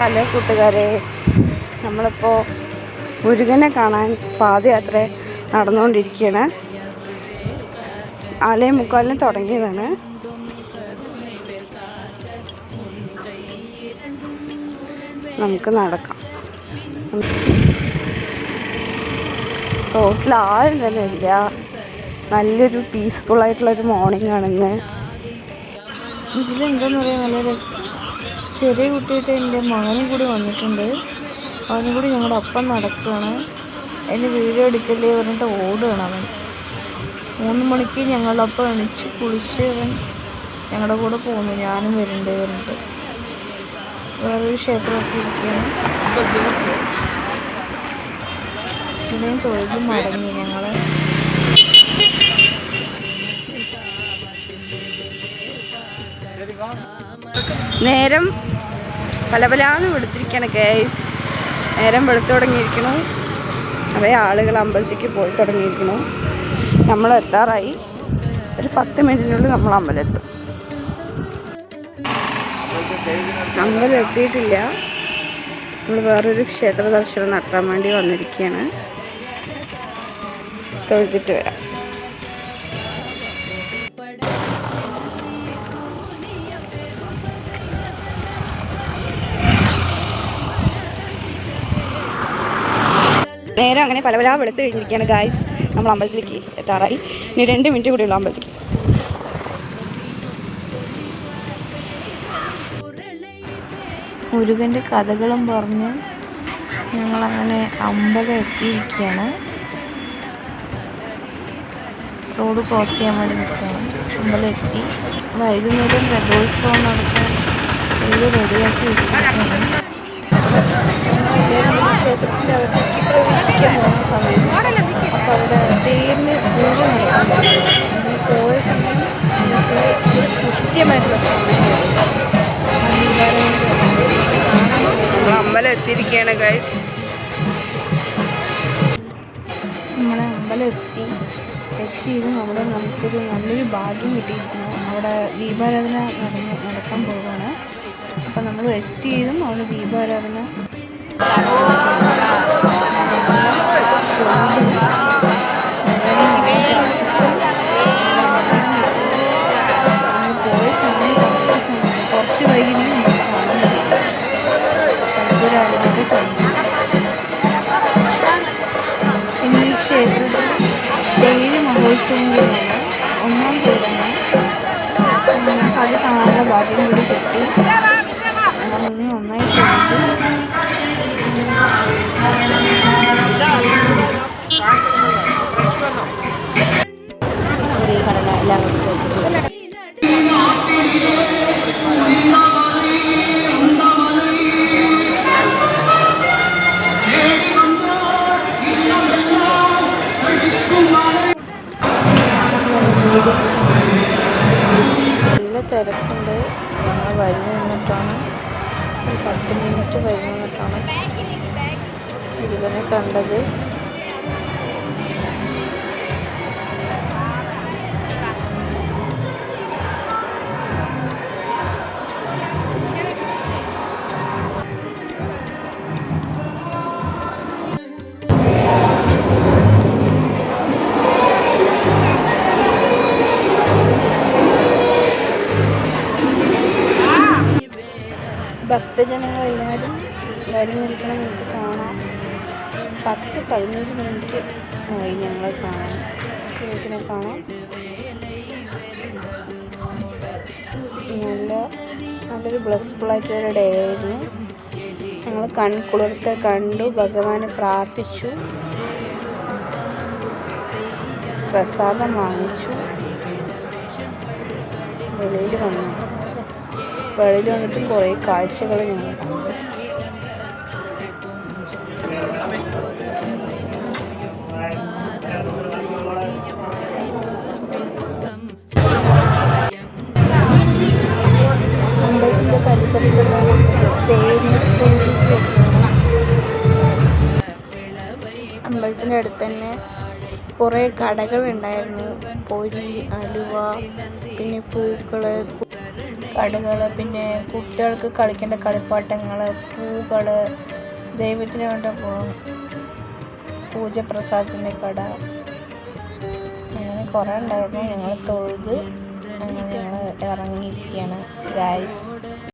Hello കൂട്ടുകാരെ, നമ്മളിപ്പോൾ മുരുകനെ കാണാൻ പാദയാത്ര നടന്നുകൊണ്ടിരിക്കുകയാണ്. 4:45 തുടങ്ങിയതാണ്. നമുക്ക് നടക്കാം. റോട്ടിൽ ആരും തന്നെ ഇല്ല. നല്ലൊരു പീസ്ഫുള്ളായിട്ടുള്ളൊരു മോർണിംഗ് ആണിന്ന്. ഇതിലെന്താന്ന് പറയാൻ നല്ല രസം. ചെറിയ കുട്ടിയായിട്ട് എൻ്റെ മകനും കൂടി വന്നിട്ടുണ്ട്. അവനും കൂടി ഞങ്ങളുടെ ഒപ്പം നടക്കുകയാണ്. എന്നെ വീഡിയോ എടുക്കല്ലേ പറഞ്ഞിട്ട് ഓടുകയാണ് അവൻ. 3 മണിക്ക് ഞങ്ങളുടെ ഒപ്പം എണിച്ച് കുളിച്ച് അവൻ ഞങ്ങളുടെ കൂടെ പോകുന്നു. ഞാനും വരണ്ടേ പറഞ്ഞിട്ട് വേറൊരു ക്ഷേത്രമൊക്കെ ഇരിക്കുകയാണ്. ഇവിടെയും തൊഴുത് മടങ്ങി ഞങ്ങൾ. നേരം പലപലാന്ന് വെളുത്തിരിക്കുകയാണ് ഗൈസ്. നേരം വെളുത്തു തുടങ്ങിയിരിക്കണു. കുറേ ആളുകൾ അമ്പലത്തേക്ക് പോയി തുടങ്ങിയിരിക്കണു. നമ്മൾ എത്താറായി. ഒരു 10 മിനിറ്റിനുള്ളിൽ നമ്മൾ അമ്പലമെത്തും. അമ്പലം എത്തിയിട്ടില്ല. നമ്മൾ വേറൊരു ക്ഷേത്ര ദർശനം നടത്താൻ വേണ്ടി വന്നിരിക്കുകയാണ്. തൊഴുതിട്ട് വരാം. നേരം അങ്ങനെ പല വെളുത്ത് കഴിഞ്ഞിരിക്കുകയാണ് ഗായ്സ്. നമ്മൾ അമ്പലത്തിലേക്ക് എത്താറായി. ഇനി 2 മിനിറ്റ് കൂടി ഉള്ളൂ അമ്പലത്തിലേക്ക്. മുരുകൻ്റെ കഥകളും പറഞ്ഞ് ഞങ്ങളങ്ങനെ അമ്പലം എത്തിയിരിക്കുകയാണ്. റോഡ് ക്രോസ് ചെയ്യാൻ വേണ്ടി നിൽക്കുകയാണ്. അമ്പലം എത്തി. വൈകുന്നേരം രഥോത്സവം നടത്താൻ റെഡിയാക്കി വെച്ചിരിക്കുകയാണ്. ക്ഷേത്രത്തിൻ്റെ അകത്തേക്ക് പ്രവേശിക്കാൻ പോകുന്ന സമയം അപ്പോൾ അവിടെ തേരിന് പൂജ നടക്കാൻ പോയ സമയം കൃത്യമായിട്ടുള്ള സമയമായിരുന്നു. അമ്പലം എത്തിയിരിക്കുകയാണ് ഗൈസ്. നമ്മളെ അമ്പലം എത്തിയത് നമുക്കൊരു നല്ലൊരു ഭാഗ്യം കിട്ടിയിരിക്കുന്നു. അവിടെ ദീപാരാധന നടക്കാൻ പോവുകയാണ്. അപ്പം നമ്മൾ എത്തിയതും അവിടെ ദീപാരാധന പോയ സമയം കുറച്ച് വൈകി കൽപ്പുരാവിനൊക്കെ കഴിഞ്ഞു. ഇന്ന് ഈ ക്ഷേത്രത്തിൽ തേര് മഹോത്സവം കൂടിയാണ്. 1-ാം തേരാണ്. അത് കാണാനുള്ള ഭാഗ്യം കൂടി കിട്ടി. ഞങ്ങൾ നന്നായി ഈ കടല എല്ലാവർക്കും നല്ല തിരക്കുണ്ട്. ഞങ്ങൾ വരുന്ന നിന്നിട്ടാണ് ഒരു 10 മിനിറ്റ് വരുന്ന നിന്നിട്ടാണ് മുരുകനെ കണ്ടത്. ഭക്തജനങ്ങളെല്ലാവരും വരി നിൽക്കണം. നിങ്ങൾക്ക് കാണാം. 10-15 മിനിറ്റ് ആയി ഞങ്ങൾ കാണാം. ഇതിനെ കാണാം. നല്ലൊരു ബ്ലെസ്ഫുള്ളായിട്ടുള്ളൊരു ഡേ ആയിരുന്നു. ഞങ്ങൾ കൺകുളിർക്കെ കണ്ടു, ഭഗവാനെ പ്രാർത്ഥിച്ചു, പ്രസാദം വാങ്ങിച്ചു. വെളിയിൽ വന്നിട്ട് കുറേ കാഴ്ചകൾ ഞങ്ങൾ കണ്ടു. അമ്പലത്തിൻ്റെ പരിസരത്തുള്ള തേന് പൂജിക്ക് അമ്പലത്തിൻ്റെ അടുത്ത് തന്നെ കുറേ കടകളുണ്ടായിരുന്നു. പൊരി, അലുവ, പിന്നെ പൂക്കൾ, കടകൾ, പിന്നെ കുട്ടികൾക്ക് കളിക്കേണ്ട കളിപ്പാട്ടങ്ങൾ, പൂക്കൾ, ദൈവത്തിന് വേണ്ട പൂജപ്രസാദത്തിൻ്റെ കട, അങ്ങനെ കുറേ ഉണ്ടായിരുന്നു. ഞങ്ങൾ തൊഴുത് അങ്ങനെ ഞങ്ങൾ ഇറങ്ങിയിരിക്കുകയാണ് ഗായ്സ്.